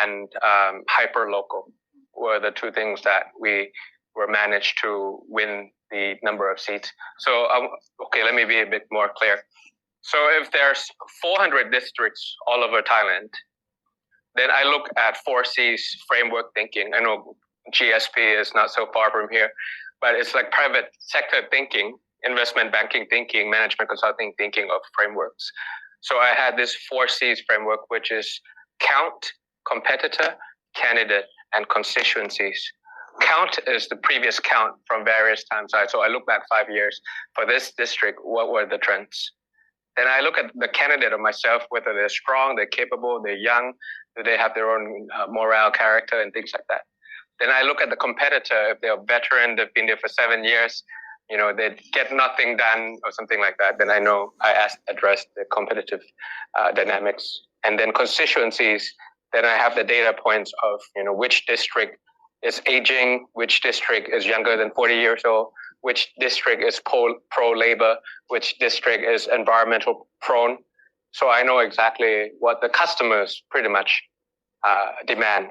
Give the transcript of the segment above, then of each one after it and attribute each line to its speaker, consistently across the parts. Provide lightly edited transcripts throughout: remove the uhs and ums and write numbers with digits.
Speaker 1: and hyper-local were the two things that we were managed to win the number of seats. So, okay, let me be a bit more clear. So if there's 400 districts all over Thailand, then I look at 4C's framework thinking. I know GSP is not so far from here, but it's like private sector thinking, investment banking thinking, management consulting thinking of frameworks. So I had this 4C's framework, which is count, competitor, candidate, and constituencies. Count is the previous count from various times. So I look back 5 years. For this district, what were the trends? Then I look at the candidate of myself, whether they're strong, they're capable, they're young, do they have their own morale, character, and things like that. Then I look at the competitor, if they're a veteran, they've been there for 7 years, they get nothing done or something like that, then I know I address the competitive dynamics. And then constituencies, then I have the data points of, which district is aging, which district is younger than 40 years old, which district is pro-labor, which district is environmental prone. So I know exactly what the customers pretty much demand.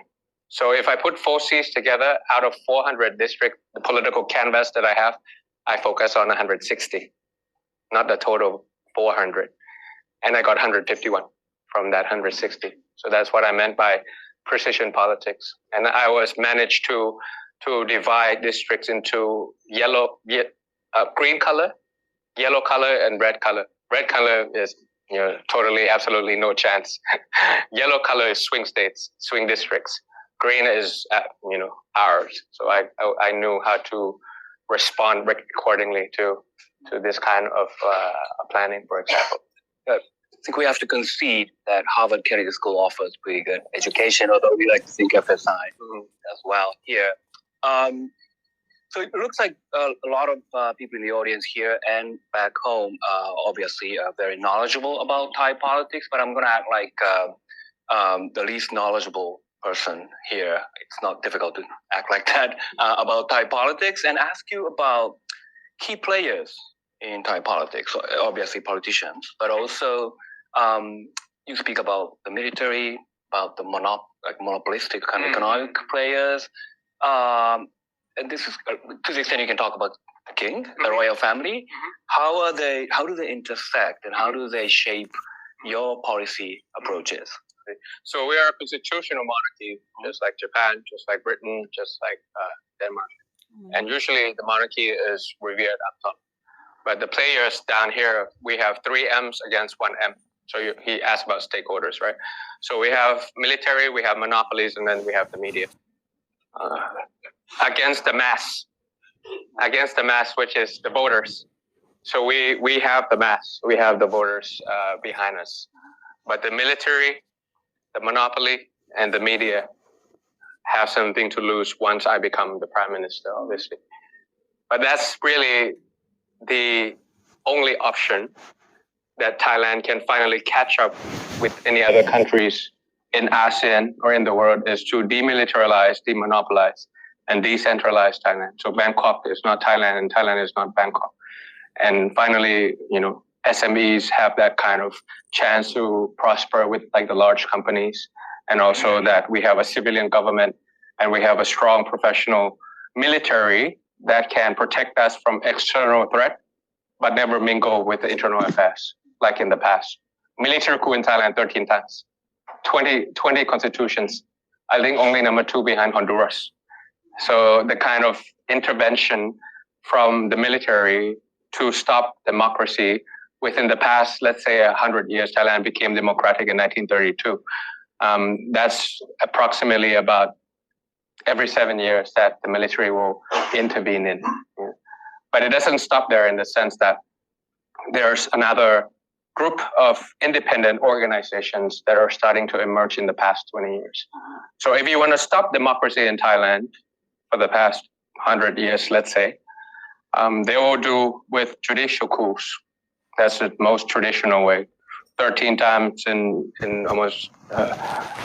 Speaker 1: So if I put 4Cs together, out of 400 districts, the political canvas that I have, I focus on 160, not the total 400. And I got 151 from that 160. So that's what I meant by precision politics. And I was managed to divide districts into green color, yellow color, and red color. Red color is totally, absolutely no chance. Yellow color is swing states, swing districts. Green is ours. So I knew how to respond accordingly to this kind of planning, for example.
Speaker 2: I think we have to concede that Harvard Kennedy School offers pretty good education, although we like to think FSI as well here. So it looks like a lot of people in the audience here and back home obviously are very knowledgeable about Thai politics, but I'm going to act like the least knowledgeable person here. It's not difficult to act like that about Thai politics, and ask you about key players in Thai politics, so obviously politicians, but also you speak about the military, about the monopolistic kind of economic players. And this is to the extent you can talk about the king, the royal family. How do they intersect, and how do they shape your policy approaches?
Speaker 1: So we are a constitutional monarchy, just like Japan, just like Britain, just like Denmark. And usually the monarchy is revered up top. But the players down here, we have 3 M's against 1 M. So he asked about stakeholders, right? So we have military, we have monopolies, and then we have the media. Against the mass, which is the voters. So we have the mass, we have the voters behind us. But the military, the monopoly, and the media have something to lose once I become the prime minister, obviously. But that's really the only option that Thailand can finally catch up with any other countries in ASEAN or in the world, is to demilitarize, demonopolize, and decentralize Thailand. So Bangkok is not Thailand, and Thailand is not Bangkok. And finally, SMEs have that kind of chance to prosper with like the large companies, and also that we have a civilian government and we have a strong professional military that can protect us from external threat, but never mingle with the internal affairs like in the past. Military coup in Thailand 13 times, 20 constitutions. I think only number 2 behind Honduras. So the kind of intervention from the military to stop democracy within the past, let's say 100 years, Thailand became democratic in 1932. That's approximately about every 7 years that the military will intervene in. But it doesn't stop there, in the sense that there's another group of independent organizations that are starting to emerge in the past 20 years. So if you want to stop democracy in Thailand for the past 100 years, let's say, they will do with judicial coups. That's the most traditional way. 13 times in almost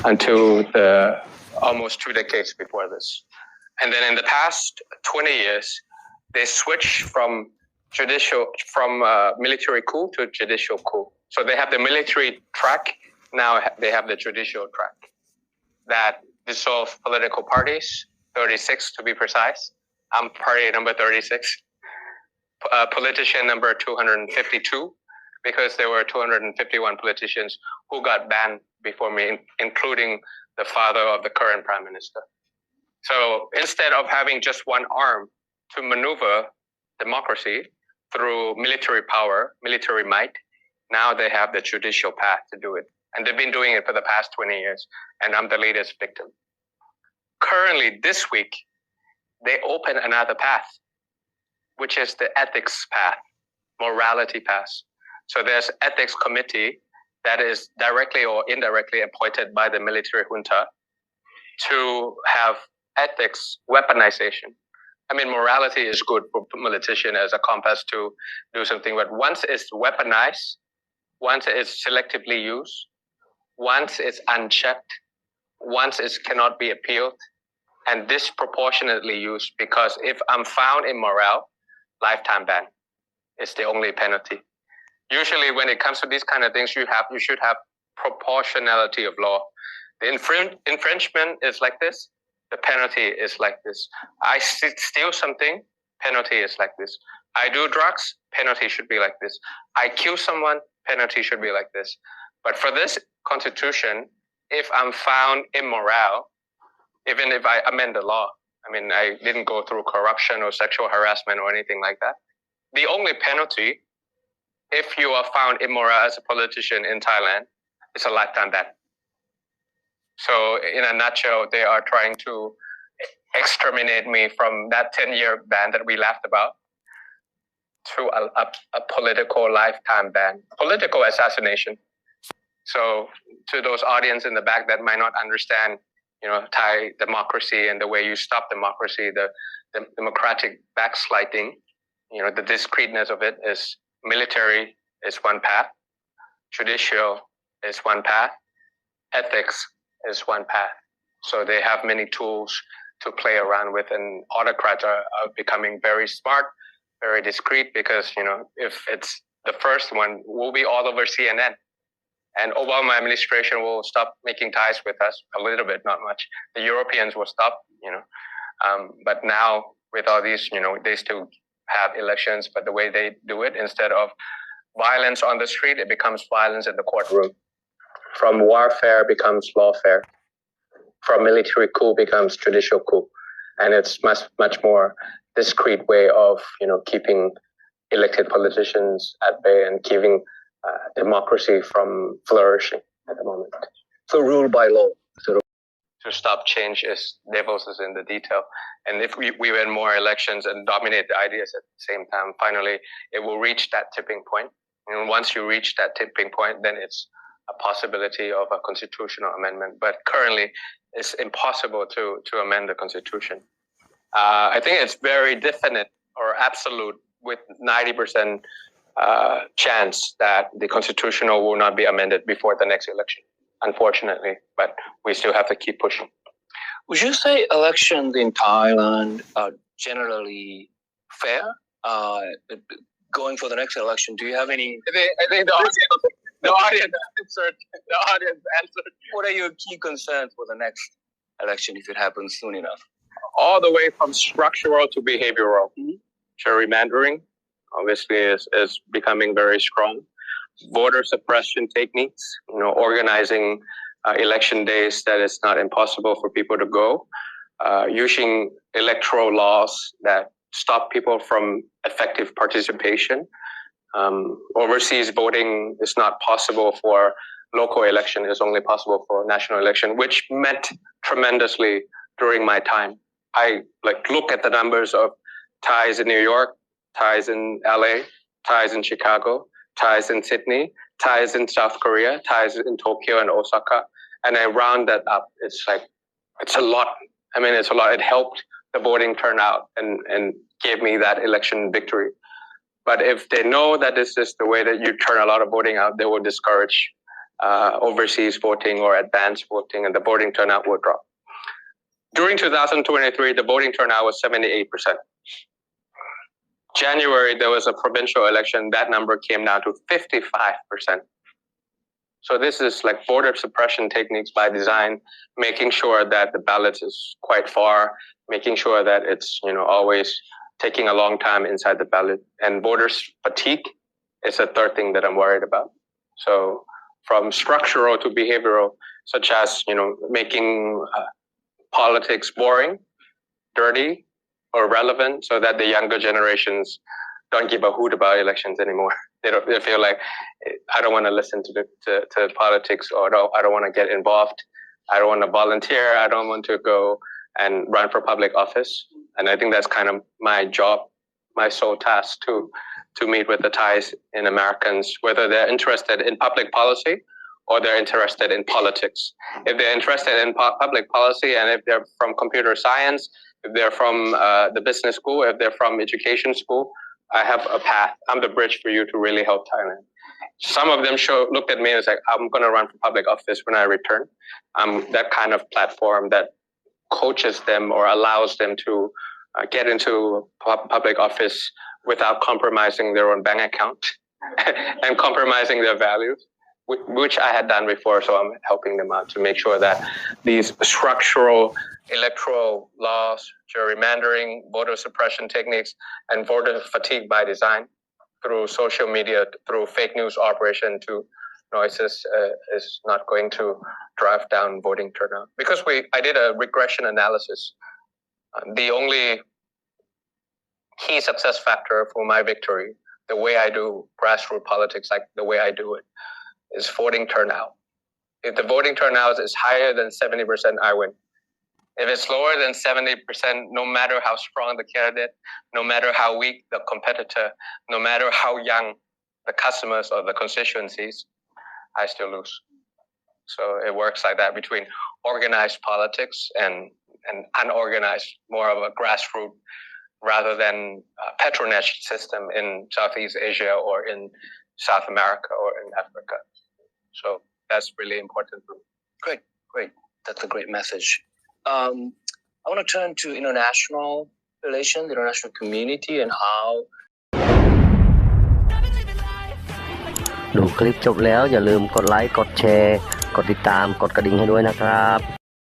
Speaker 1: until the almost 2 decades before this. And then in the past 20 years, they switched from military coup to judicial coup. So they have the military track, now they have the judicial track. that dissolved political parties, 36 to be precise. I'm party number 36. Politician number 252, because there were 251 politicians who got banned before me, including the father of the current prime minister. So instead of having just one arm to maneuver democracy through military power, military might, now they have the judicial path to do it. And they've been doing it for the past 20 years, and I'm the latest victim. Currently, this week, they open another path, which is the ethics path, morality path. So there's ethics committee that is directly or indirectly appointed by the military junta to have ethics weaponization. I mean, morality is good for politician as a compass to do something, but once it's weaponized, once it's selectively used, once it's unchecked, once it cannot be appealed, and disproportionately used, because if I'm found immoral, lifetime ban is the only penalty. Usually when it comes to these kind of things, you should have proportionality of law. The infringement is like this, the penalty is like this. I steal something, penalty is like this. I do drugs, penalty should be like this. I kill someone, penalty should be like this. But for this constitution, if I'm found immoral, even if I amend the law, I mean, I didn't go through corruption or sexual harassment or anything like that. The only penalty, if you are found immoral as a politician in Thailand, is a lifetime ban. So in a nutshell, they are trying to exterminate me from that 10-year ban that we laughed about to a political lifetime ban, political assassination. So to those audience in the back that might not understand, Thai democracy and the way you stop democracy, the democratic backsliding, the discreteness of it is military is one path, judicial is one path, ethics is one path. So they have many tools to play around with, and autocrats are becoming very smart, very discreet, because, if it's the first one, we'll be all over CNN. And Obama administration will stop making ties with us a little bit, not much. The Europeans will stop, but now with all these, they still have elections, but the way they do it, instead of violence on the street, it becomes violence in the courtroom. From warfare becomes lawfare. From military coup becomes judicial coup. And it's much more discreet way of, keeping elected politicians at bay and keeping democracy from flourishing at the moment.
Speaker 2: So rule by law.
Speaker 1: To stop change is devils is in the detail. And if we win more elections and dominate the ideas at the same time, finally it will reach that tipping point. And once you reach that tipping point, then it's a possibility of a constitutional amendment. But currently it's impossible to amend the constitution. I think it's very definite or absolute with 90% chance that the constitutional will not be amended before the next election, unfortunately, but we still have to keep pushing.
Speaker 2: Would you say elections in Thailand are generally fair? Going for the next election, do you have any?
Speaker 1: I think the audience answered.
Speaker 2: What are your key concerns for the next election if it happens soon enough?
Speaker 1: All the way from structural to behavioral. Gerrymandering obviously is becoming very strong. Voter suppression techniques, organizing election days that it's not impossible for people to go, using electoral laws that stop people from effective participation. Overseas voting is not possible for local election, it's only possible for national election, which meant tremendously during my time. I look at the numbers of Thais in New York, Thais in LA, Thais in Chicago, Thais in Sydney, Thais in South Korea, Thais in Tokyo and Osaka, and I round that up. It's a lot. I mean, it's a lot. It helped the voting turnout and gave me that election victory. But if they know that this is the way that you turn a lot of voting out, they will discourage overseas voting or advanced voting, and the voting turnout will drop. During 2023, the voting turnout was 78%. January, there was a provincial election. That number came down to 55%. So this is like voter suppression techniques by design, making sure that the ballot is quite far, making sure that it's always taking a long time inside the ballot, and voters fatigue is a third thing that I'm worried about. So from structural to behavioral, such as making politics boring, dirty, or relevant, so that the younger generations don't give a hoot about elections anymore. They feel like I don't want to listen to politics, or I don't want to get involved. I don't want to volunteer. I don't want to go and run for public office. And I think that's kind of my job, my sole task to meet with the Thais in Americans, whether they're interested in public policy or they're interested in politics. If they're interested in public policy, and if they're from computer science, if they're from the business school, if they're from education school, I have a path. I'm the bridge for you to really help Thailand. Some of them looked at me and was like, I'm going to run for public office when I return. I'm that kind of platform that coaches them or allows them to get into public office without compromising their own bank account and compromising their values, which I had done before. So I'm helping them out to make sure that these structural electoral laws, gerrymandering, voter suppression techniques, and voter fatigue by design through social media, through fake news operation to noises is not going to drive down voting turnout. Because I did a regression analysis. The only key success factor for my victory, the way I do grassroots politics, like the way I do it, is voting turnout. If the voting turnout is higher than 70%, I win. If it's lower than 70%, no matter how strong the candidate, no matter how weak the competitor, no matter how young the customers or the constituencies, I still lose. So it works like that between organized politics and unorganized, more of a grassroots rather than a patronage system in Southeast Asia or in South America or in Africa. So that's really important for me.
Speaker 2: Great. That's a great message. I want to turn to international relations, international community, and how
Speaker 3: ดูคลิปจบแล้วอย่าลืมกดไลค์กดแชร์กดติดตามกดกระดิ่งให้ด้วยนะครับ